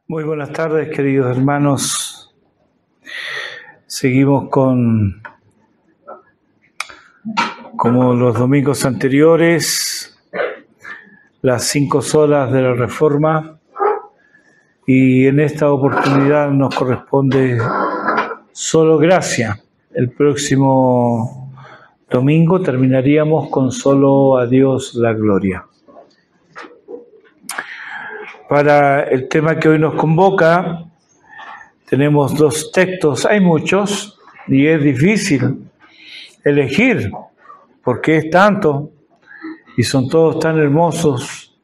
Muy buenas tardes, queridos hermanos. Seguimos como los domingos anteriores, las 5 solas de la Reforma, y en esta oportunidad nos corresponde solo gracia. El próximo domingo terminaríamos con solo a Dios la gloria. Para el tema que hoy nos convoca, tenemos 2 textos. Hay muchos y es difícil elegir porque es tanto y son todos tan hermosos,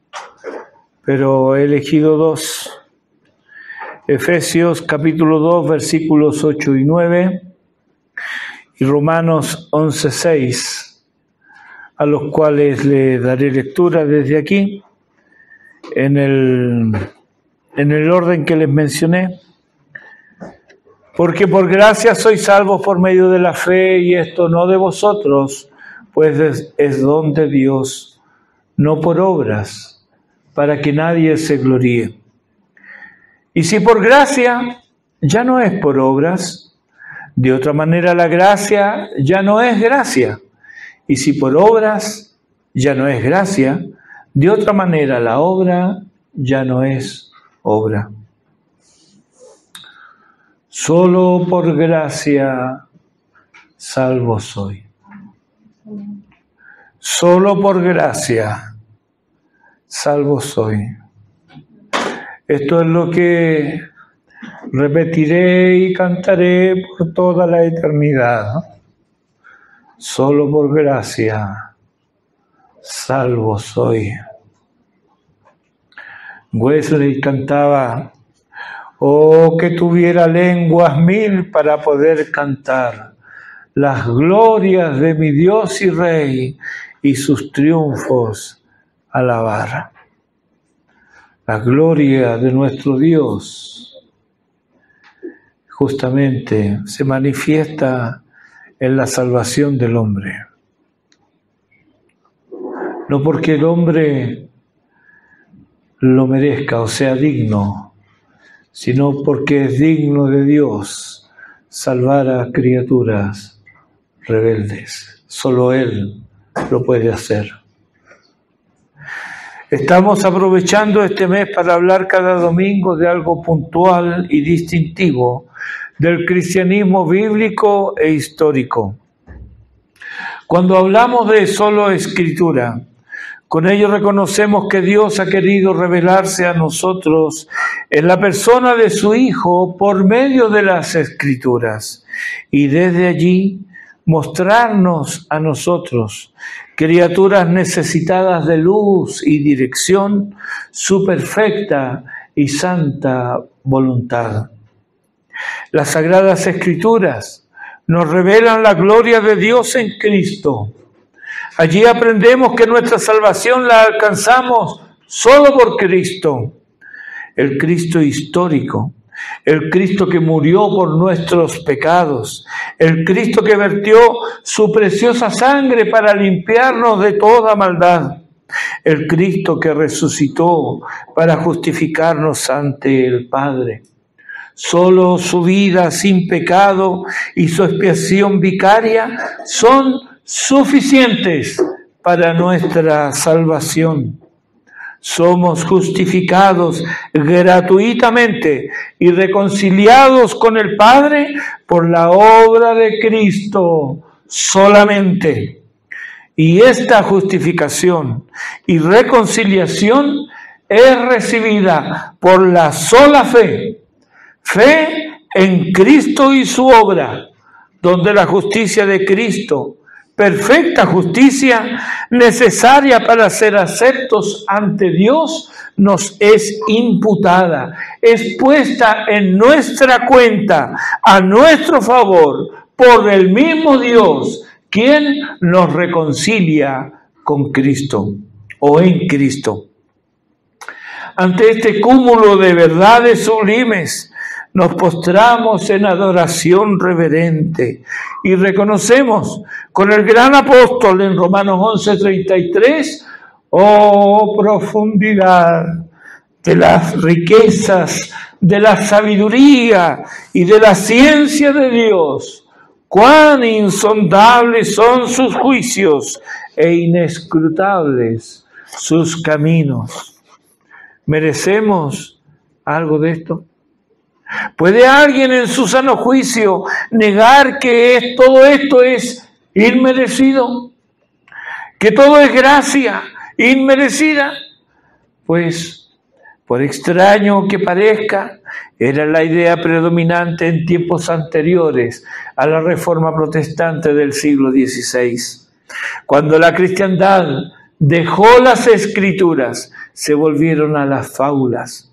pero he elegido 2. Efesios capítulo 2, versículos 8 y 9 y Romanos 11, 6, a los cuales le daré lectura desde aquí. En el orden que les mencioné, porque por gracia sois salvos por medio de la fe, y esto no de vosotros, pues es don de Dios, no por obras, para que nadie se gloríe. Y si por gracia, ya no es por obras, de otra manera la gracia ya no es gracia, y si por obras ya no es gracia, de otra manera la obra ya no es obra. Solo por gracia salvo soy. Solo por gracia salvo soy. Esto es lo que repetiré y cantaré por toda la eternidad. Solo por gracia salvo soy. Wesley cantaba: oh, que tuviera lenguas 1000 para poder cantar las glorias de mi Dios y Rey y sus triunfos alabar. La gloria de nuestro Dios justamente se manifiesta en la salvación del hombre. No porque el hombre lo merezca o sea digno, sino porque es digno de Dios salvar a criaturas rebeldes. Solo Él lo puede hacer. Estamos aprovechando este mes para hablar cada domingo de algo puntual y distintivo del cristianismo bíblico e histórico. Cuando hablamos de solo Escritura, con ello reconocemos que Dios ha querido revelarse a nosotros en la persona de su Hijo por medio de las Escrituras y desde allí mostrarnos a nosotros, criaturas necesitadas de luz y dirección, su perfecta y santa voluntad. Las Sagradas Escrituras nos revelan la gloria de Dios en Cristo. Allí aprendemos que nuestra salvación la alcanzamos solo por Cristo, el Cristo histórico, el Cristo que murió por nuestros pecados, el Cristo que vertió su preciosa sangre para limpiarnos de toda maldad, el Cristo que resucitó para justificarnos ante el Padre. Solo su vida sin pecado y su expiación vicaria son suficientes para nuestra salvación. Somos justificados gratuitamente y reconciliados con el Padre por la obra de Cristo solamente. Y esta justificación y reconciliación es recibida por la sola fe. Fe en Cristo y su obra, donde la justicia de Cristo, perfecta justicia necesaria para ser aceptos ante Dios, nos es imputada, es puesta en nuestra cuenta, a nuestro favor, por el mismo Dios, quien nos reconcilia con Cristo o en Cristo. Ante este cúmulo de verdades sublimes, nos postramos en adoración reverente y reconocemos con el gran apóstol en Romanos 11:33, oh profundidad de las riquezas de la sabiduría y de la ciencia de Dios. Cuán insondables son sus juicios e inescrutables sus caminos. ¿Merecemos algo de esto? ¿Puede alguien en su sano juicio negar que todo esto es inmerecido? ¿Que todo es gracia inmerecida? Pues, por extraño que parezca, era la idea predominante en tiempos anteriores a la Reforma Protestante del siglo XVI. Cuando la cristiandad dejó las Escrituras, se volvieron a las fábulas.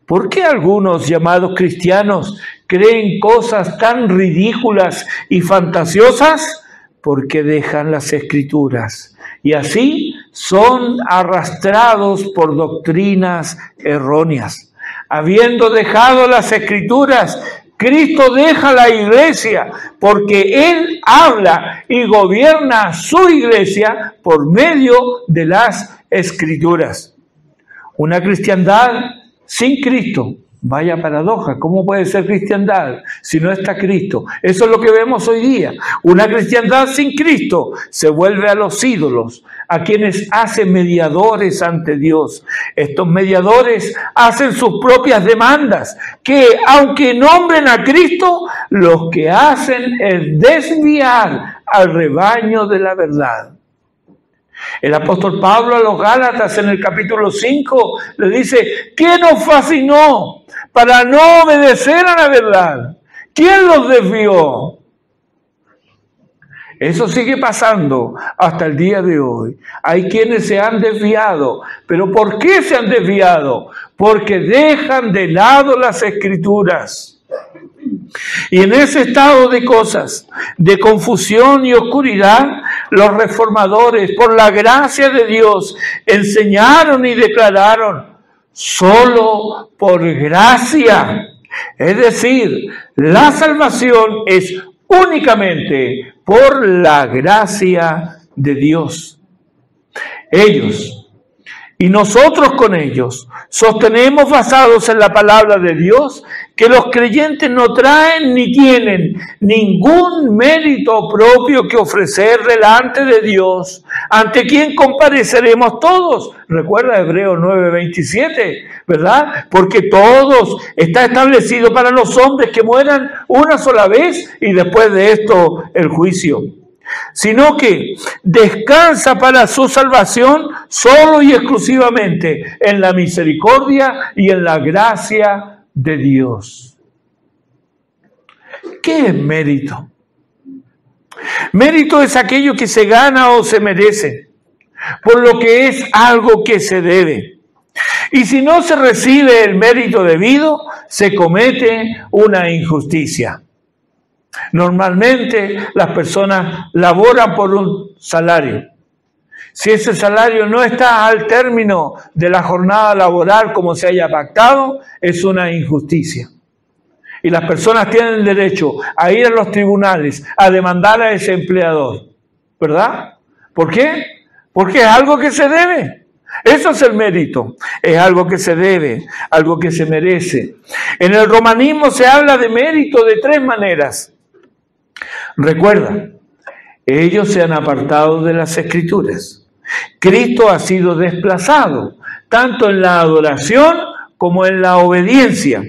¿Por qué algunos llamados cristianos creen cosas tan ridículas y fantasiosas? Porque dejan las Escrituras y así son arrastrados por doctrinas erróneas. Habiendo dejado las Escrituras, Cristo deja la iglesia porque Él habla y gobierna su iglesia por medio de las Escrituras. Una cristiandad sin Cristo, vaya paradoja, ¿cómo puede ser cristiandad si no está Cristo? Eso es lo que vemos hoy día. Una cristiandad sin Cristo se vuelve a los ídolos, a quienes hace mediadores ante Dios. Estos mediadores hacen sus propias demandas, que aunque nombren a Cristo, los que hacen es desviar al rebaño de la verdad. El apóstol Pablo a los Gálatas en el capítulo 5 le dice: ¿quién nos fascinó para no obedecer a la verdad? ¿Quién los desvió? Eso sigue pasando hasta el día de hoy. Hay quienes se han desviado. ¿Pero por qué se han desviado? Porque dejan de lado las Escrituras. Y en ese estado de cosas, de confusión y oscuridad, los reformadores, por la gracia de Dios, enseñaron y declararon: solo por gracia. Es decir, la salvación es únicamente por la gracia de Dios. Ellos y nosotros con ellos sostenemos, basados en la palabra de Dios, que los creyentes no traen ni tienen ningún mérito propio que ofrecer delante de Dios, ante quien compareceremos todos. Recuerda Hebreos 9:27, ¿verdad? Porque todos está establecido para los hombres que mueran una sola vez y después de esto el juicio. Sino que descansa para su salvación solo y exclusivamente en la misericordia y en la gracia de Dios. ¿Qué es mérito? Mérito es aquello que se gana o se merece, por lo que es algo que se debe. Y si no se recibe el mérito debido, se comete una injusticia. Normalmente las personas laboran por un salario. Si ese salario no está al término de la jornada laboral como se haya pactado, es una injusticia. Y las personas tienen derecho a ir a los tribunales a demandar a ese empleador, ¿verdad? ¿Por qué? Porque es algo que se debe. Eso es el mérito, es algo que se debe, algo que se merece. En el romanismo se habla de mérito de tres maneras. Recuerda, ellos se han apartado de las Escrituras. Cristo ha sido desplazado, tanto en la adoración como en la obediencia.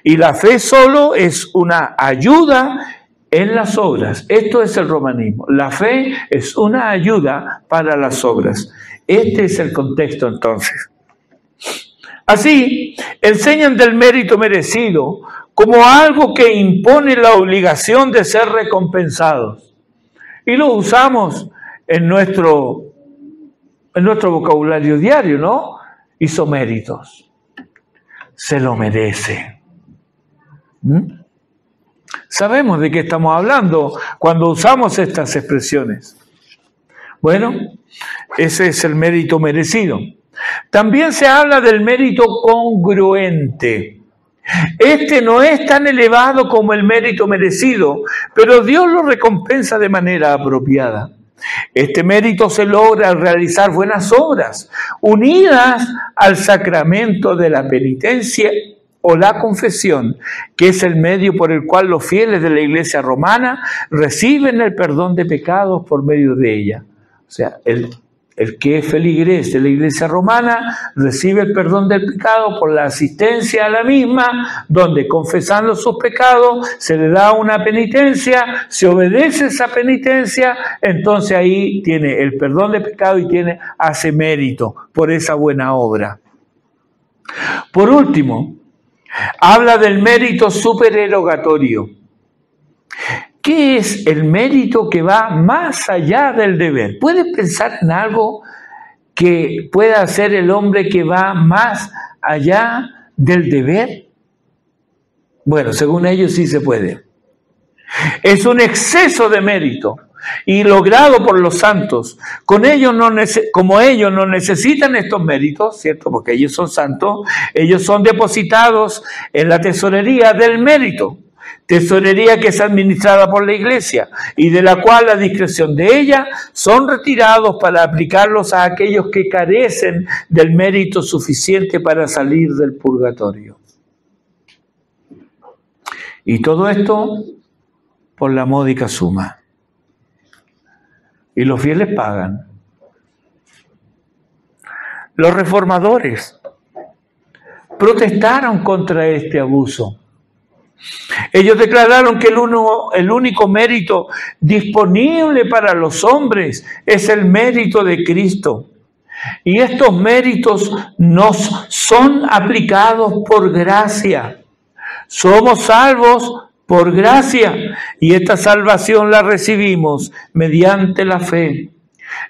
Y la fe solo es una ayuda en las obras. Esto es el romanismo. La fe es una ayuda para las obras. Este es el contexto entonces. Así, enseñan del mérito merecido como algo que impone la obligación de ser recompensados. Y lo usamos en nuestro vocabulario diario, ¿no? Hizo méritos. Se lo merece. Sabemos de qué estamos hablando cuando usamos estas expresiones. Bueno, ese es el mérito merecido. También se habla del mérito congruente. Este no es tan elevado como el mérito merecido, pero Dios lo recompensa de manera apropiada. Este mérito se logra al realizar buenas obras, unidas al sacramento de la penitencia o la confesión, que es el medio por el cual los fieles de la Iglesia romana reciben el perdón de pecados por medio de ella. O sea, el que es feligrés de la Iglesia romana recibe el perdón del pecado por la asistencia a la misma, donde confesando sus pecados se le da una penitencia, se obedece esa penitencia, entonces ahí tiene el perdón de pecado y hace mérito por esa buena obra. Por último, habla del mérito supererogatorio. ¿Qué es el mérito que va más allá del deber? ¿Puedes pensar en algo que pueda hacer el hombre que va más allá del deber? Bueno, según ellos sí se puede. Es un exceso de mérito y logrado por los santos. Como ellos no necesitan estos méritos, ¿cierto? Porque ellos son santos, ellos son depositados en la tesorería del mérito. Tesorería que es administrada por la Iglesia y de la cual a discreción de ella son retirados para aplicarlos a aquellos que carecen del mérito suficiente para salir del purgatorio. Y todo esto por la módica suma. Y los fieles pagan. Los reformadores protestaron contra este abuso. Ellos declararon que el único mérito disponible para los hombres es el mérito de Cristo. Y estos méritos nos son aplicados por gracia. Somos salvos por gracia y esta salvación la recibimos mediante la fe.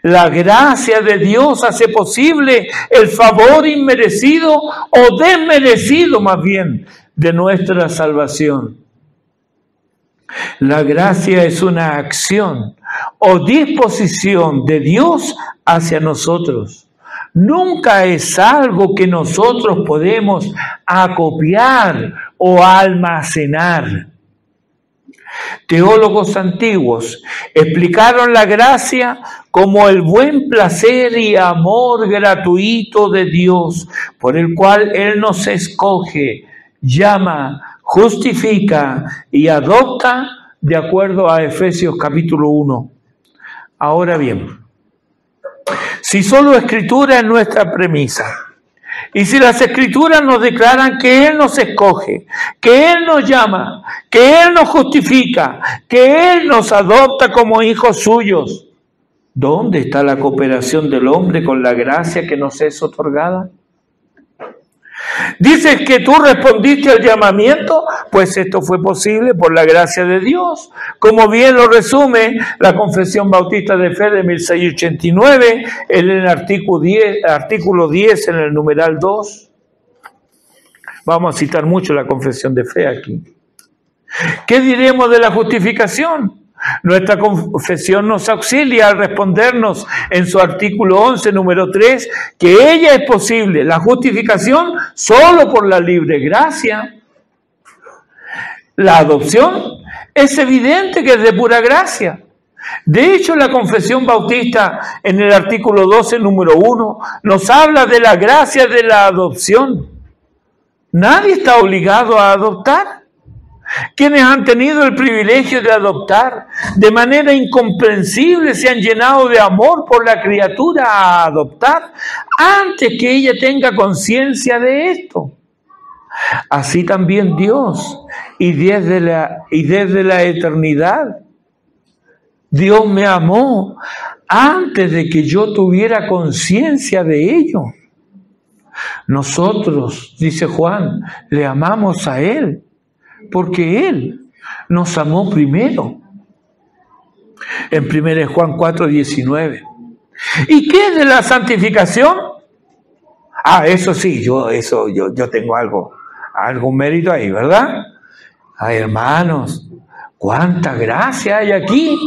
La gracia de Dios hace posible el favor inmerecido o desmerecido más bien de nuestra salvación. La gracia es una acción o disposición de Dios hacia nosotros. Nunca es algo que nosotros podemos acopiar o almacenar. Teólogos antiguos explicaron la gracia como el buen placer y amor gratuito de Dios, por el cual Él nos escoge, llama, justifica y adopta de acuerdo a Efesios capítulo 1. Ahora bien, si solo Escritura es nuestra premisa, y si las Escrituras nos declaran que Él nos escoge, que Él nos llama, que Él nos justifica, que Él nos adopta como hijos suyos, ¿dónde está la cooperación del hombre con la gracia que nos es otorgada? Dices que tú respondiste al llamamiento, pues esto fue posible por la gracia de Dios, como bien lo resume la Confesión Bautista de Fe de 1689, en el artículo 10 en el numeral 2. Vamos a citar mucho la Confesión de Fe aquí. ¿Qué diremos de la justificación? Nuestra confesión nos auxilia al respondernos en su artículo 11, número 3, que ella es posible, la justificación, solo por la libre gracia. La adopción es evidente que es de pura gracia. De hecho, la Confesión Bautista, en el artículo 12, número 1, nos habla de la gracia de la adopción. Nadie está obligado a adoptar. Quienes han tenido el privilegio de adoptar, de manera incomprensible se han llenado de amor por la criatura a adoptar, antes que ella tenga conciencia de esto. Así también Dios, y desde la eternidad, Dios me amó antes de que yo tuviera conciencia de ello. Nosotros, dice Juan, le amamos a Él, porque Él nos amó primero. En 1 Juan 4:19. ¿Y qué es de la santificación? Eso sí, yo tengo algún mérito ahí, ¿verdad? Ay, hermanos, cuánta gracia hay aquí.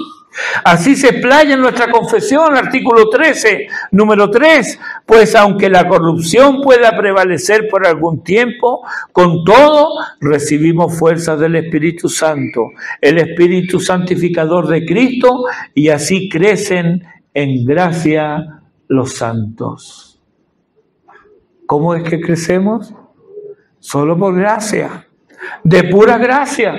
Así se explaya en nuestra confesión, artículo 13, número 3, pues aunque la corrupción pueda prevalecer por algún tiempo, con todo recibimos fuerzas del Espíritu Santo, el Espíritu santificador de Cristo, y así crecen en gracia los santos. ¿Cómo es que crecemos? Solo por gracia, de pura gracia.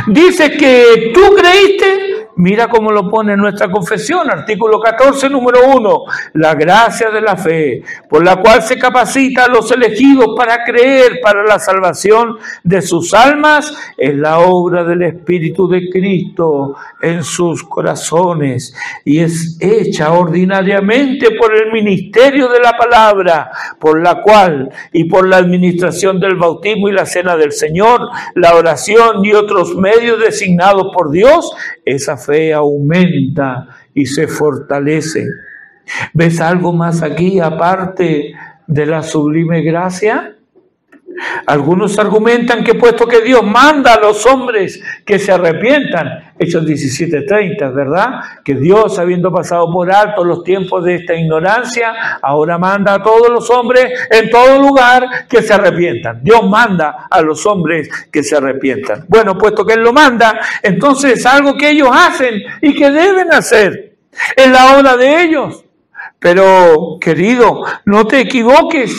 Dice que tú creíste, mira cómo lo pone en nuestra confesión, artículo 14, número 1, la gracia de la fe, por la cual se capacita a los elegidos para creer para la salvación de sus almas, es la obra del Espíritu de Cristo en sus corazones y es hecha ordinariamente por el ministerio de la palabra, por la cual y por la administración del bautismo y la cena del Señor, la oración y otros medios designados por Dios, esa fe aumenta y se fortalece. ¿Ves algo más aquí aparte de la sublime gracia? Algunos argumentan que puesto que Dios manda a los hombres que se arrepientan, Hechos 17:30, ¿verdad? Que Dios, habiendo pasado por alto los tiempos de esta ignorancia, ahora manda a todos los hombres en todo lugar que se arrepientan. Dios manda a los hombres que se arrepientan. Bueno, puesto que Él lo manda, entonces es algo que ellos hacen y que deben hacer. Es la obra de ellos. Pero, querido, no te equivoques.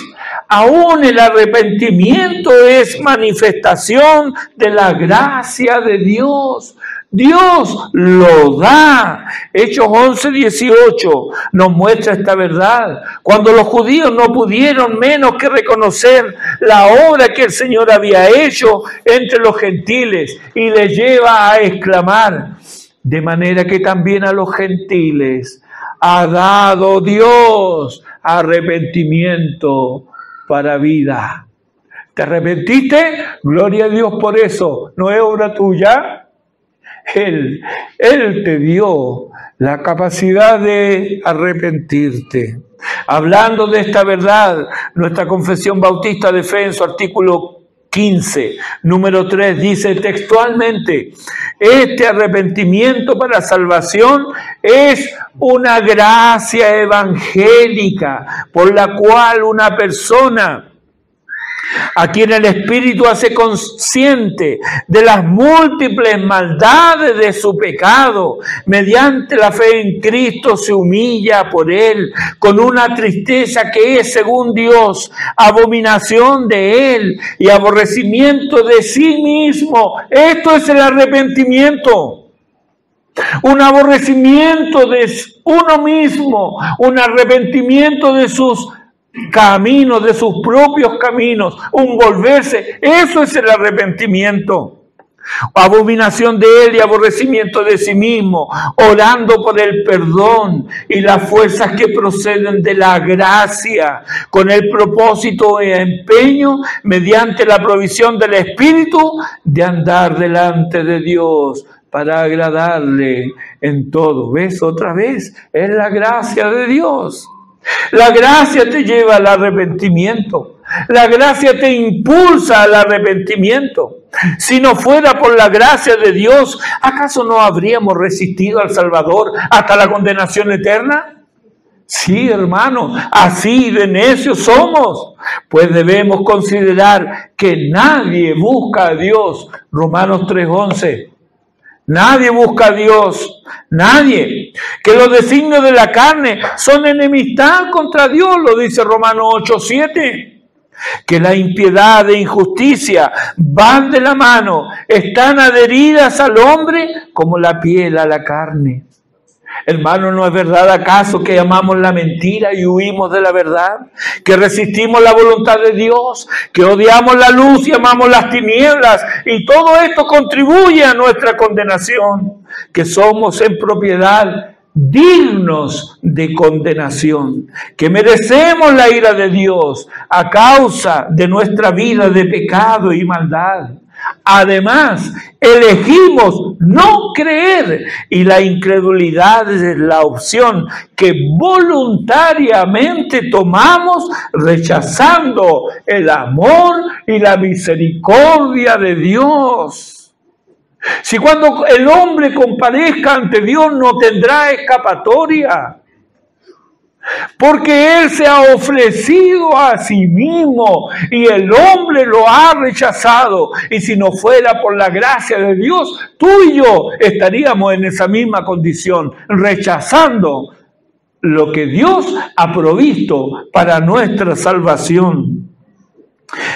Aún el arrepentimiento es manifestación de la gracia de Dios. Dios lo da. Hechos 11:18 nos muestra esta verdad. Cuando los judíos no pudieron menos que reconocer la obra que el Señor había hecho entre los gentiles, y les lleva a exclamar, de manera que también a los gentiles ha dado Dios arrepentimiento para vida. ¿Te arrepentiste? Gloria a Dios por eso. ¿No es obra tuya? Él te dio la capacidad de arrepentirte. Hablando de esta verdad, nuestra Confesión Bautista de Fe en su artículo 15, número 3, dice textualmente: este arrepentimiento para salvación es una gracia evangélica por la cual una persona a quien el Espíritu hace consciente de las múltiples maldades de su pecado, mediante la fe en Cristo se humilla por Él con una tristeza que es, según Dios, abominación de Él y aborrecimiento de sí mismo. Esto es el arrepentimiento. Un aborrecimiento de uno mismo, un arrepentimiento de sus caminos, de sus propios caminos, un volverse. Eso es el arrepentimiento. Abominación de Él y aborrecimiento de sí mismo, orando por el perdón y las fuerzas que proceden de la gracia, con el propósito e empeño, mediante la provisión del Espíritu, de andar delante de Dios para agradarle en todo. ¿Ves? Otra vez, es la gracia de Dios. La gracia te lleva al arrepentimiento. La gracia te impulsa al arrepentimiento. Si no fuera por la gracia de Dios, ¿acaso no habríamos resistido al Salvador hasta la condenación eterna? Sí, hermano, así de necios somos. Pues debemos considerar que nadie busca a Dios. Romanos 3:11. Nadie busca a Dios, nadie. Que los designios de la carne son enemistad contra Dios, lo dice Romanos 8:7. Que la impiedad e injusticia van de la mano, están adheridas al hombre como la piel a la carne. Hermano, ¿no es verdad acaso que amamos la mentira y huimos de la verdad? Que resistimos la voluntad de Dios, que odiamos la luz y amamos las tinieblas, y todo esto contribuye a nuestra condenación, que somos en propiedad dignos de condenación, que merecemos la ira de Dios a causa de nuestra vida de pecado y maldad. Además, elegimos no creer, y la incredulidad es la opción que voluntariamente tomamos, rechazando el amor y la misericordia de Dios. Si cuando el hombre comparezca ante Dios no tendrá escapatoria, porque Él se ha ofrecido a sí mismo y el hombre lo ha rechazado. Y si no fuera por la gracia de Dios, tú y yo estaríamos en esa misma condición, rechazando lo que Dios ha provisto para nuestra salvación.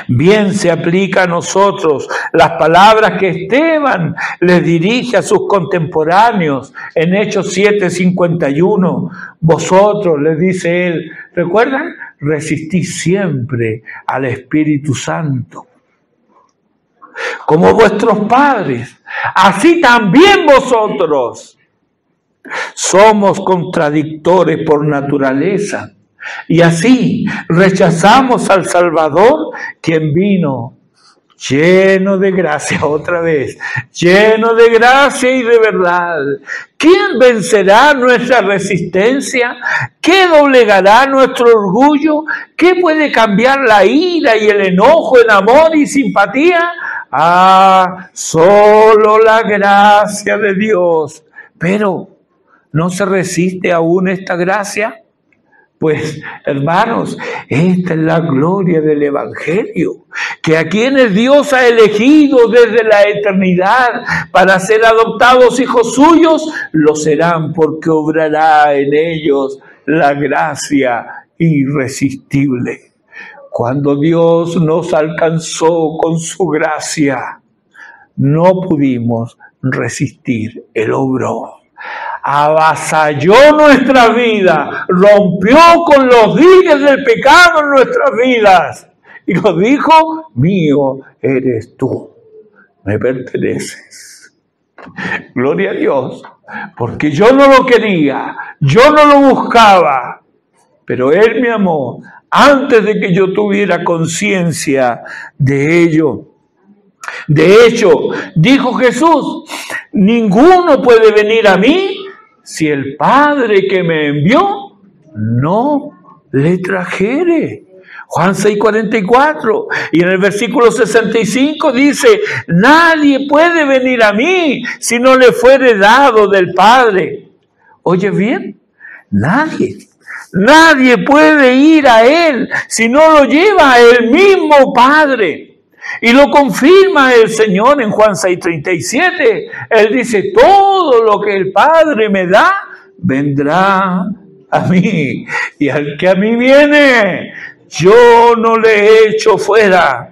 Bien se aplica a nosotros las palabras que Esteban les dirige a sus contemporáneos en Hechos 7:51. Vosotros, les dice él, ¿recuerdan? Resistid siempre al Espíritu Santo. Como vuestros padres, así también vosotros. Somos contradictores por naturaleza. Y así rechazamos al Salvador, quien vino lleno de gracia, otra vez, lleno de gracia y de verdad. ¿Quién vencerá nuestra resistencia? ¿Qué doblegará nuestro orgullo? ¿Qué puede cambiar la ira y el enojo en amor y simpatía? Solo la gracia de Dios. Pero, ¿no se resiste aún esta gracia? Pues, hermanos, esta es la gloria del Evangelio, que a quienes Dios ha elegido desde la eternidad para ser adoptados hijos suyos, lo serán porque obrará en ellos la gracia irresistible. Cuando Dios nos alcanzó con su gracia, no pudimos resistir el obro. Avasalló nuestra vida, rompió con los diques del pecado en nuestras vidas y nos dijo: mío eres tú, me perteneces. Gloria a Dios, porque yo no lo quería, yo no lo buscaba, pero Él me amó antes de que yo tuviera conciencia de ello. De hecho, dijo Jesús: ninguno puede venir a mí si el Padre que me envió no le trajere. Juan 6:44. Y en el versículo 65 dice: nadie puede venir a mí si no le fuere dado del Padre. Oye bien, nadie puede ir a Él si no lo lleva el mismo Padre. Y lo confirma el Señor en Juan 6:37. Él dice: todo lo que el Padre me da, vendrá a mí. Y al que a mí viene, yo no le echo fuera.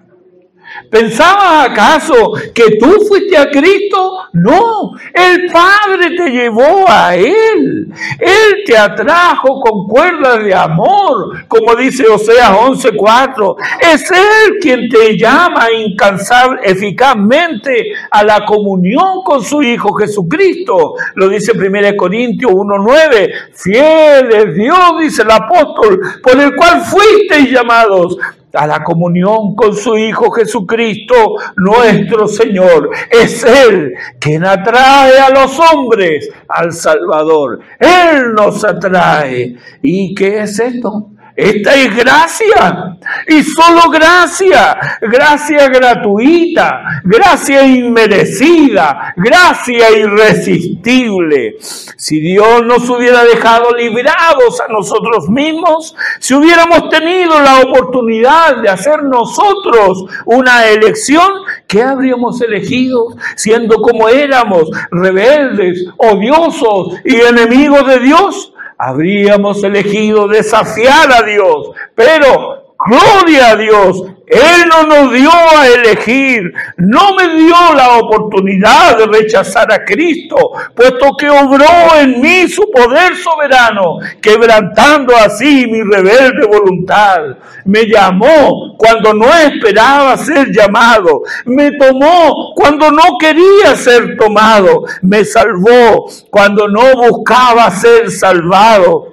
¿Pensabas acaso que tú fuiste a Cristo? No, el Padre te llevó a Él. Él te atrajo con cuerdas de amor, como dice Oseas 11:4. Es Él quien te llama incansable, eficazmente a la comunión con su Hijo Jesucristo. Lo dice 1 Corintios 1:9. Fiel es Dios, dice el apóstol, por el cual fuisteis llamados a la comunión con su Hijo Jesucristo, nuestro Señor. Es Él quien atrae a los hombres al Salvador. Él nos atrae. ¿Y qué es esto? Esta es gracia, y solo gracia, gracia gratuita, gracia inmerecida, gracia irresistible. Si Dios nos hubiera dejado librados a nosotros mismos, si hubiéramos tenido la oportunidad de hacer nosotros una elección, ¿qué habríamos elegido? Siendo como éramos, rebeldes, odiosos y enemigos de Dios, habríamos elegido desafiar a Dios, pero gloria a Dios, Él no nos dio a elegir, no me dio la oportunidad de rechazar a Cristo, puesto que obró en mí su poder soberano, quebrantando así mi rebelde voluntad. Me llamó cuando no esperaba ser llamado, me tomó cuando no quería ser tomado, me salvó cuando no buscaba ser salvado.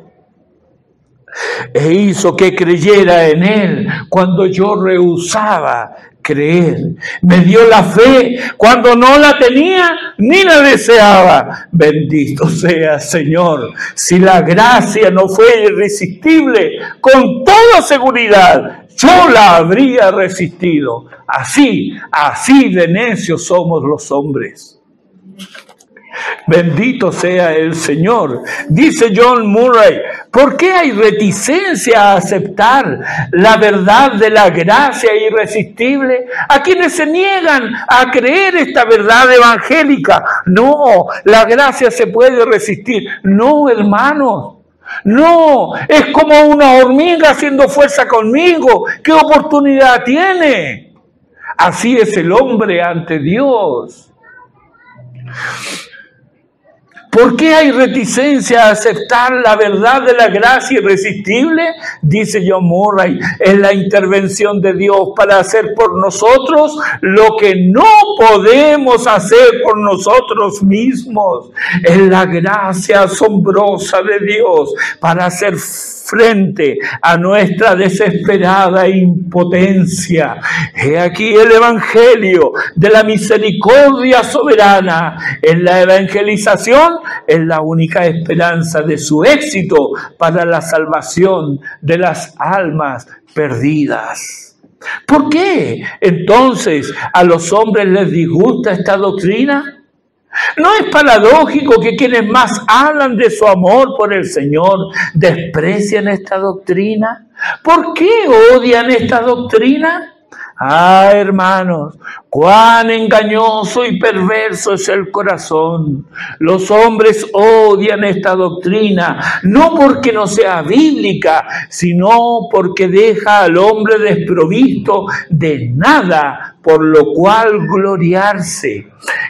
E hizo que creyera en Él cuando yo rehusaba creer. Me dio la fe cuando no la tenía ni la deseaba. Bendito sea, Señor. Si la gracia no fue irresistible, con toda seguridad yo la habría resistido. Así de necios somos los hombres. Bendito sea el Señor. Dice John Murray: ¿por qué hay reticencia a aceptar la verdad de la gracia irresistible? A quienes se niegan a creer esta verdad evangélica. No, la gracia se puede resistir. No, hermanos. No, es como una hormiga haciendo fuerza conmigo. ¿Qué oportunidad tiene? Así es el hombre ante Dios. ¿Por qué hay reticencia a aceptar la verdad de la gracia irresistible? Dice John Murray, es la intervención de Dios para hacer por nosotros lo que no podemos hacer por nosotros mismos. Es la gracia asombrosa de Dios para hacer frente a nuestra desesperada impotencia. He aquí el evangelio de la misericordia soberana. En la evangelización es la única esperanza de su éxito para la salvación de las almas perdidas. ¿Por qué entonces a los hombres les disgusta esta doctrina? ¿No es paradójico que quienes más hablan de su amor por el Señor desprecian esta doctrina? ¿Por qué odian esta doctrina? Ah, hermanos, cuán engañoso y perverso es el corazón. Los hombres odian esta doctrina, no porque no sea bíblica, sino porque deja al hombre desprovisto de nada por lo cual gloriarse.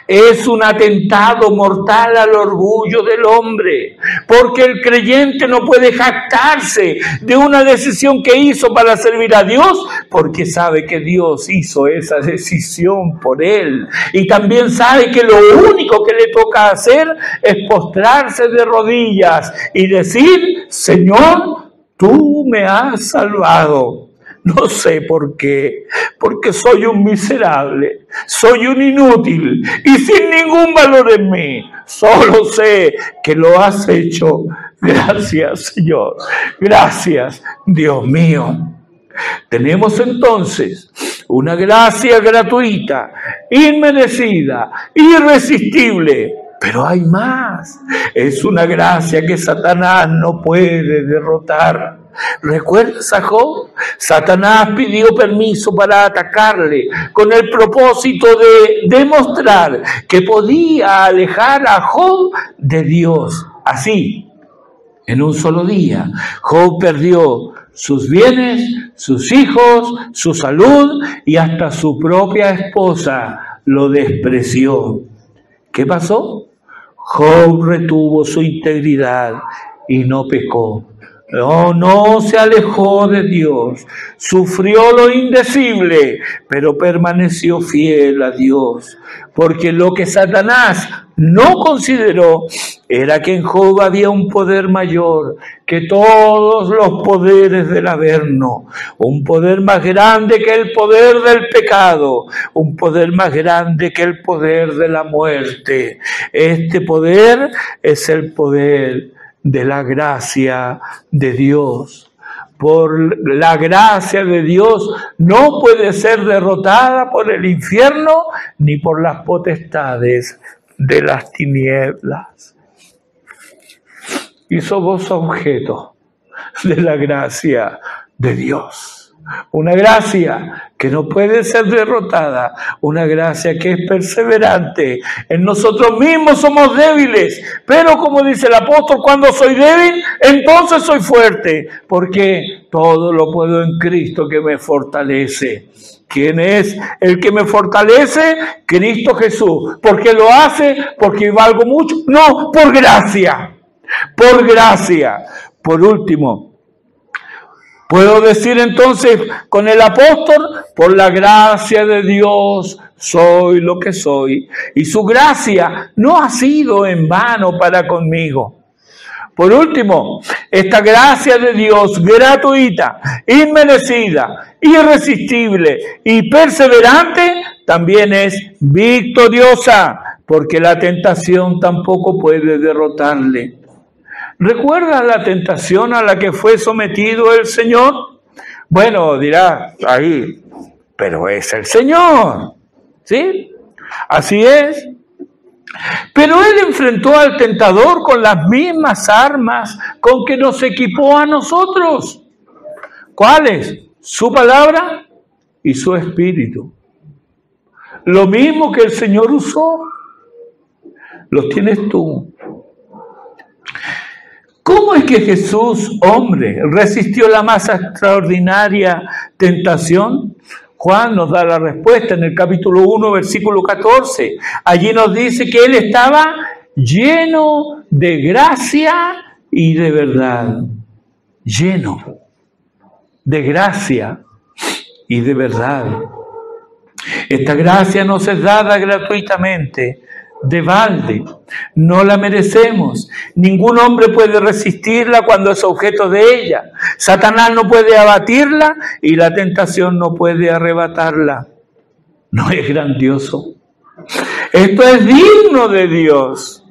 Es un atentado mortal al orgullo del hombre, porque el creyente no puede jactarse de una decisión que hizo para servir a Dios, porque sabe que Dios hizo esa decisión por él, y también sabe que lo único que le toca hacer es postrarse de rodillas y decir: Señor, tú me has salvado. No sé por qué, porque soy un miserable, soy un inútil y sin ningún valor en mí. Solo sé que lo has hecho. Gracias, Señor. Gracias, Dios mío. Tenemos entonces una gracia gratuita, inmerecida, irresistible. Pero hay más. Es una gracia que Satanás no puede derrotar. ¿Recuerdas a Job? Satanás pidió permiso para atacarle con el propósito de demostrar que podía alejar a Job de Dios. Así, en un solo día, Job perdió sus bienes, sus hijos, su salud y hasta su propia esposa lo despreció. ¿Qué pasó? Job retuvo su integridad y no pecó. No se alejó de Dios, sufrió lo indecible, pero permaneció fiel a Dios, porque lo que Satanás no consideró era que en Job había un poder mayor que todos los poderes del Averno, un poder más grande que el poder del pecado, un poder más grande que el poder de la muerte. Este poder es el poder de la gracia de Dios. Por la gracia de Dios no puede ser derrotada por el infierno ni por las potestades de las tinieblas. Y somos objeto de la gracia de Dios. Una gracia que no puede ser derrotada, una gracia que es perseverante. En nosotros mismos somos débiles, pero como dice el apóstol, cuando soy débil, entonces soy fuerte, porque todo lo puedo en Cristo que me fortalece. ¿Quién es el que me fortalece? Cristo Jesús. ¿Por qué lo hace? ¿Porque valgo mucho? No, por gracia. Por gracia. Por último, puedo decir entonces con el apóstol: por la gracia de Dios soy lo que soy. Y su gracia no ha sido en vano para conmigo. Por último, esta gracia de Dios gratuita, inmerecida, irresistible y perseverante también es victoriosa, porque la tentación tampoco puede derrotarle. ¿Recuerdas la tentación a la que fue sometido el Señor? Bueno, dirá ahí, pero es el Señor, ¿sí? Así es. Pero Él enfrentó al tentador con las mismas armas con que nos equipó a nosotros. ¿Cuáles? Su palabra y su espíritu. Lo mismo que el Señor usó, lo tienes tú. ¿Cómo es que Jesús, hombre, resistió la más extraordinaria tentación? Juan nos da la respuesta en el capítulo 1, versículo 14. Allí nos dice que Él estaba lleno de gracia y de verdad. Lleno de gracia y de verdad. Esta gracia nos es dada gratuitamente, de balde. No la merecemos. Ningún hombre puede resistirla cuando es objeto de ella. Satanás no puede abatirla y la tentación no puede arrebatarla. ¿No es grandioso? Esto es digno de Dios.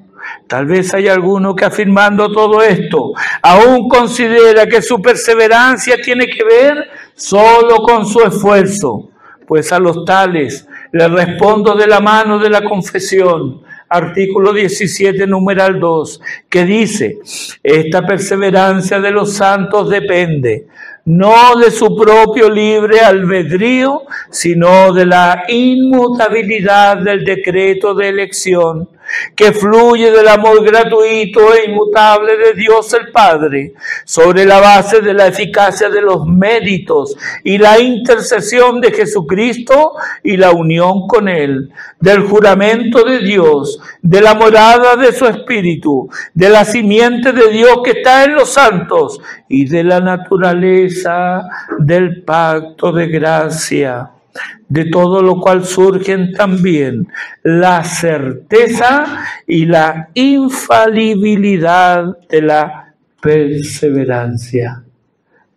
Tal vez hay alguno que, afirmando todo esto, aún considera que su perseverancia tiene que ver solo con su esfuerzo. Pues a los tales les respondo de la mano de la confesión, artículo 17, numeral 2, que dice: esta perseverancia de los santos depende no de su propio libre albedrío, sino de la inmutabilidad del decreto de elección, que fluye del amor gratuito e inmutable de Dios el Padre, sobre la base de la eficacia de los méritos y la intercesión de Jesucristo y la unión con Él, del juramento de Dios, de la morada de su Espíritu, de la simiente de Dios que está en los santos y de la naturaleza del pacto de gracia. De todo lo cual surgen también la certeza y la infalibilidad de la perseverancia.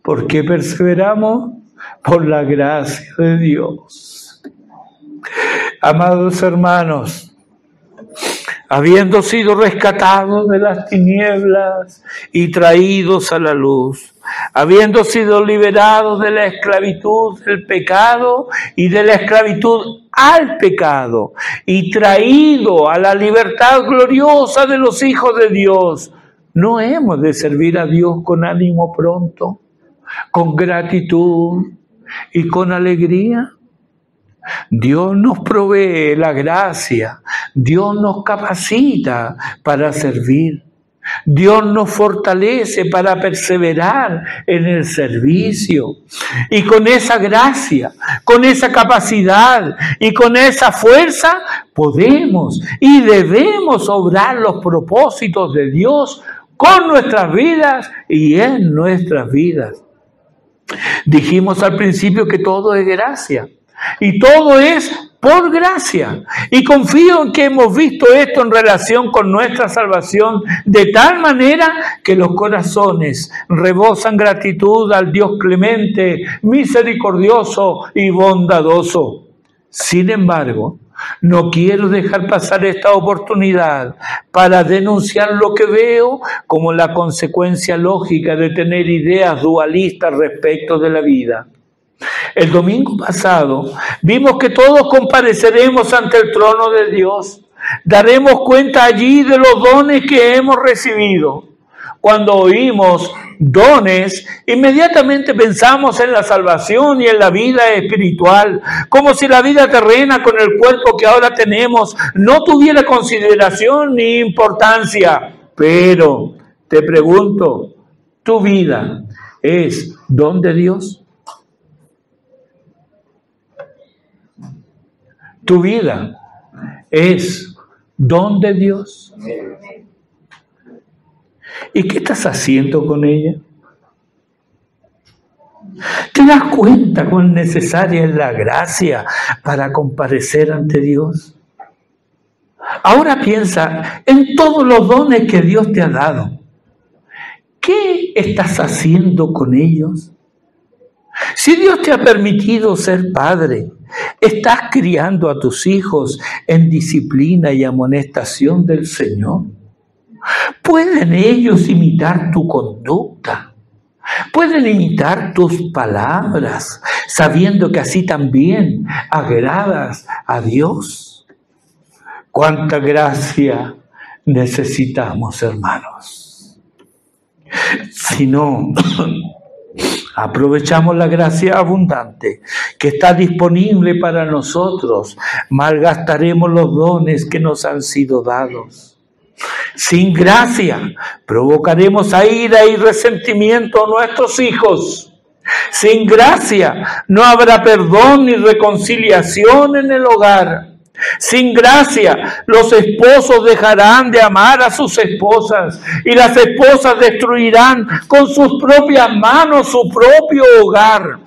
¿Por qué perseveramos? Por la gracia de Dios. Amados hermanos, habiendo sido rescatados de las tinieblas y traídos a la luz, habiendo sido liberados de la esclavitud del pecado y de la esclavitud al pecado, y traído a la libertad gloriosa de los hijos de Dios, ¿no hemos de servir a Dios con ánimo pronto, con gratitud y con alegría? Dios nos provee la gracia, Dios nos capacita para servir, Dios nos fortalece para perseverar en el servicio. Y con esa gracia, con esa capacidad y con esa fuerza podemos y debemos obrar los propósitos de Dios con nuestras vidas y en nuestras vidas. Dijimos al principio que todo es gracia. Y todo es por gracia. Y confío en que hemos visto esto en relación con nuestra salvación, de tal manera que los corazones rebosan gratitud al Dios clemente, misericordioso y bondadoso. Sin embargo, no quiero dejar pasar esta oportunidad para denunciar lo que veo como la consecuencia lógica de tener ideas dualistas respecto de la vida. El domingo pasado vimos que todos compareceremos ante el trono de Dios. Daremos cuenta allí de los dones que hemos recibido. Cuando oímos dones, inmediatamente pensamos en la salvación y en la vida espiritual, como si la vida terrena con el cuerpo que ahora tenemos no tuviera consideración ni importancia. Pero te pregunto, ¿tu vida es don de Dios? ¿Tu vida es don de Dios? ¿Y qué estás haciendo con ella? ¿Te das cuenta cuán necesaria es la gracia para comparecer ante Dios? Ahora piensa en todos los dones que Dios te ha dado. ¿Qué estás haciendo con ellos? Si Dios te ha permitido ser padre, ¿estás criando a tus hijos en disciplina y amonestación del Señor? ¿Pueden ellos imitar tu conducta? ¿Pueden imitar tus palabras, sabiendo que así también agradas a Dios? ¡Cuánta gracia necesitamos, hermanos! Si no aprovechamos la gracia abundante que está disponible para nosotros, malgastaremos los dones que nos han sido dados. Sin gracia provocaremos a ira y resentimiento a nuestros hijos. Sin gracia no habrá perdón ni reconciliación en el hogar. Sin gracia los esposos dejarán de amar a sus esposas y las esposas destruirán con sus propias manos su propio hogar.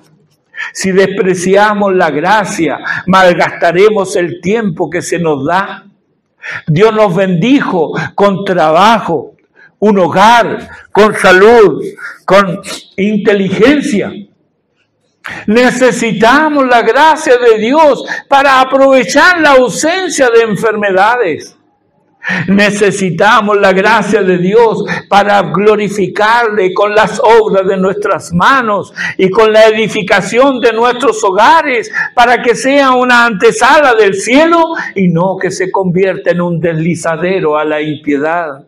Si despreciamos la gracia, malgastaremos el tiempo que se nos da. Dios nos bendijo con trabajo, un hogar, con salud, con inteligencia. Necesitamos la gracia de Dios para aprovechar la ausencia de enfermedades. Necesitamos la gracia de Dios para glorificarle con las obras de nuestras manos y con la edificación de nuestros hogares, para que sea una antesala del cielo y no que se convierta en un deslizadero a la impiedad.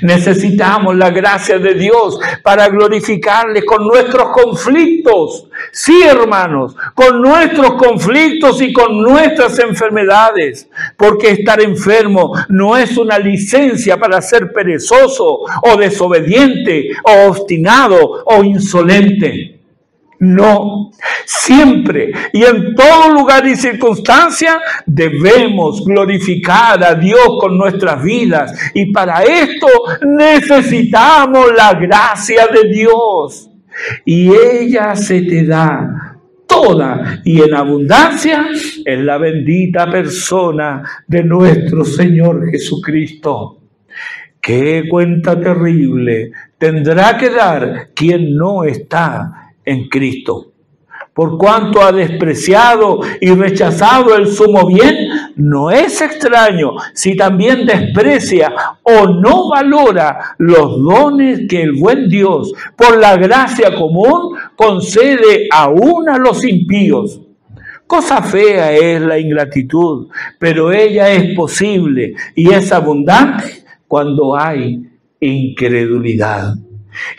Necesitamos la gracia de Dios para glorificarle con nuestros conflictos. Sí, hermanos, con nuestros conflictos y con nuestras enfermedades. Porque estar enfermo no es una licencia para ser perezoso o desobediente o obstinado o insolente. No, siempre y en todo lugar y circunstancia debemos glorificar a Dios con nuestras vidas, y para esto necesitamos la gracia de Dios, y ella se te da toda y en abundancia en la bendita persona de nuestro Señor Jesucristo. ¡Qué cuenta terrible tendrá que dar quien no está en Cristo! Por cuanto ha despreciado y rechazado el sumo bien, no es extraño si también desprecia o no valora los dones que el buen Dios, por la gracia común, concede aún a los impíos. Cosa fea es la ingratitud, pero ella es posible y es abundante cuando hay incredulidad.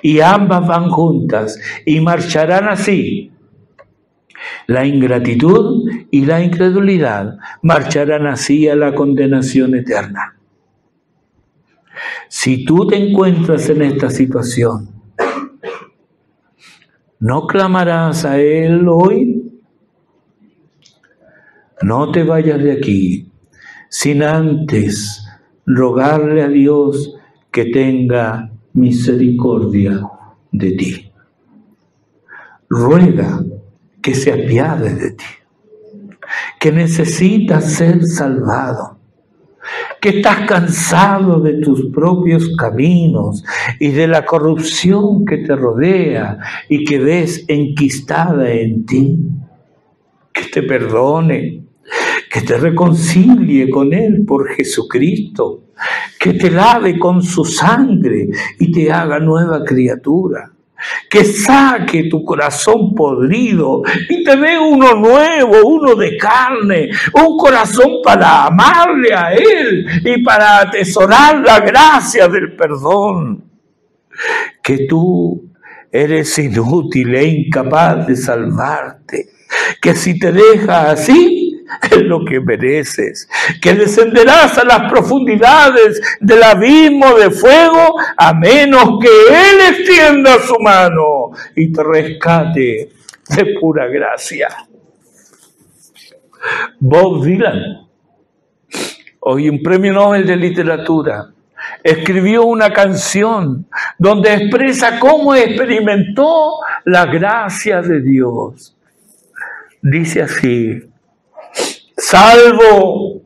Y ambas van juntas y marcharán así. La ingratitud y la incredulidad marcharán así a la condenación eterna. Si tú te encuentras en esta situación, ¿no clamarás a Él hoy? No te vayas de aquí sin antes rogarle a Dios que tenga misericordia de ti. Ruega que se apiade de ti, que necesitas ser salvado, que estás cansado de tus propios caminos y de la corrupción que te rodea y que ves enquistada en ti. Que te perdone, que te reconcilie con Él por Jesucristo, que te lave con su sangre y te haga nueva criatura, que saque tu corazón podrido y te dé uno nuevo, uno de carne, un corazón para amarle a Él y para atesorar la gracia del perdón. Que tú eres inútil e incapaz de salvarte, que si te dejas así, es lo que mereces, que descenderás a las profundidades del abismo de fuego, a menos que Él extienda su mano y te rescate de pura gracia. Bob Dylan, hoy un premio Nobel de literatura, escribió una canción donde expresa cómo experimentó la gracia de Dios. Dice así: salvo,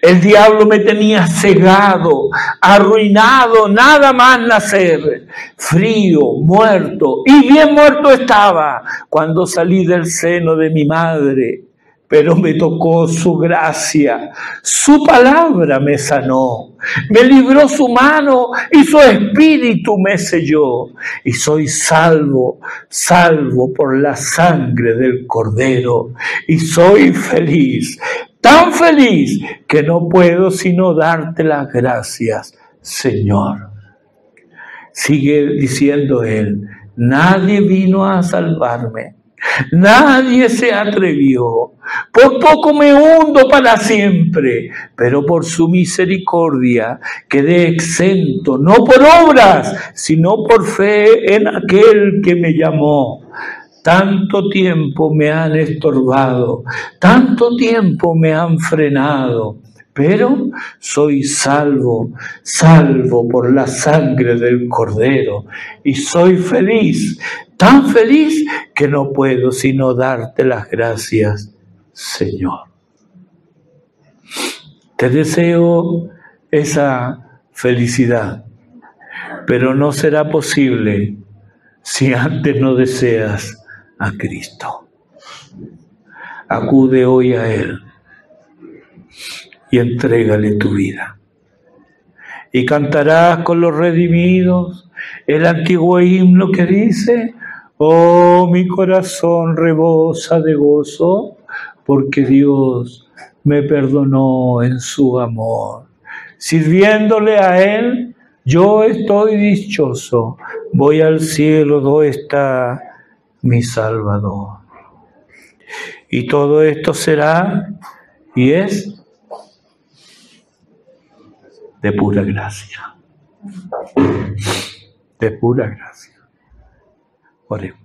el diablo me tenía cegado, arruinado, nada más nacer, frío, muerto, y bien muerto estaba cuando salí del seno de mi madre, pero me tocó su gracia, su palabra me sanó, me libró su mano y su espíritu me selló, y soy salvo, salvo por la sangre del Cordero, y soy feliz, tan feliz que no puedo sino darte las gracias, Señor. Sigue diciendo él: nadie vino a salvarme, Nadie se atrevió. Por poco me hundo para siempre, pero por su misericordia quedé exento, no por obras, sino por fe en aquel que me llamó. Tanto tiempo me han estorbado, tanto tiempo me han frenado, pero soy salvo por la sangre del Cordero, y soy feliz, tan feliz que no puedo sino darte las gracias, Señor. Te deseo esa felicidad, pero no será posible si antes no deseas a Cristo. Acude hoy a Él y entrégale tu vida. Y cantarás con los redimidos el antiguo himno que dice: oh, mi corazón rebosa de gozo, porque Dios me perdonó en su amor. Sirviéndole a Él, yo estoy dichoso, voy al cielo donde está mi Salvador. Y todo esto será y es de pura gracia. De pura gracia. Oremos.